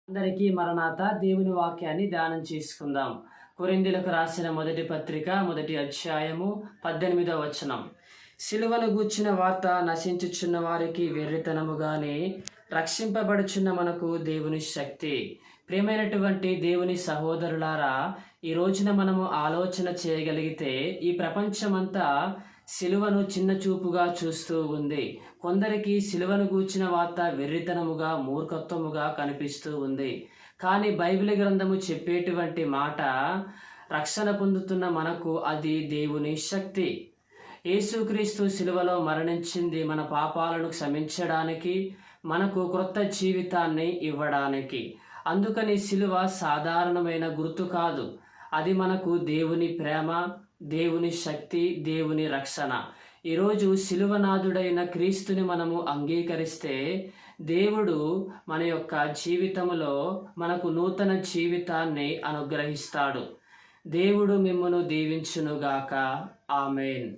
అందరికీ మరణాత. దేవుని వాక్యాన్ని ధ్యానం చేసుకుందాం. కొరింథీయులకు రాసిన మొదటి పత్రిక 1వ అధ్యాయము 18వ వచనం. సిలువను గూర్చిన వార్త నశించుచున్న వారికి వెర్రితనముగానే, రక్షింపబడుచున్న మనకు దేవుని శక్తి. ప్రియమైనటువంటి దేవుని సహోదరులారా, ఈ రోజున మనము ఆలోచన చేయగలిగితే ఈ ప్రపంచమంతా సిలువను చిన్న చూపుగా చూస్తూ ఉంది. కొందరికి సిలువను గూర్చిన వార్త వెర్రితనముగా, మూర్ఖత్వముగా కనిపిస్తూ ఉంది. కానీ బైబిల్ గ్రంథము చెప్పేటువంటి మాట, రక్షణ పొందుతున్న మనకు అది దేవుని శక్తి. యేసుక్రీస్తు సిలువలో మరణించింది మన పాపాలను క్షమించడానికి, మనకు క్రొత్త జీవితాన్ని ఇవ్వడానికి. అందుకని సిలువ సాధారణమైన గుర్తు కాదు. అది మనకు దేవుని ప్రేమ, దేవుని శక్తి, దేవుని రక్షణ. ఈరోజు సిలువనాథుడైన క్రీస్తుని మనము అంగీకరిస్తే దేవుడు మన యొక్క జీవితంలో మనకు నూతన జీవితాన్ని అనుగ్రహిస్తాడు. దేవుడు మిమ్మును దీవించునుగాక. ఆమేన్.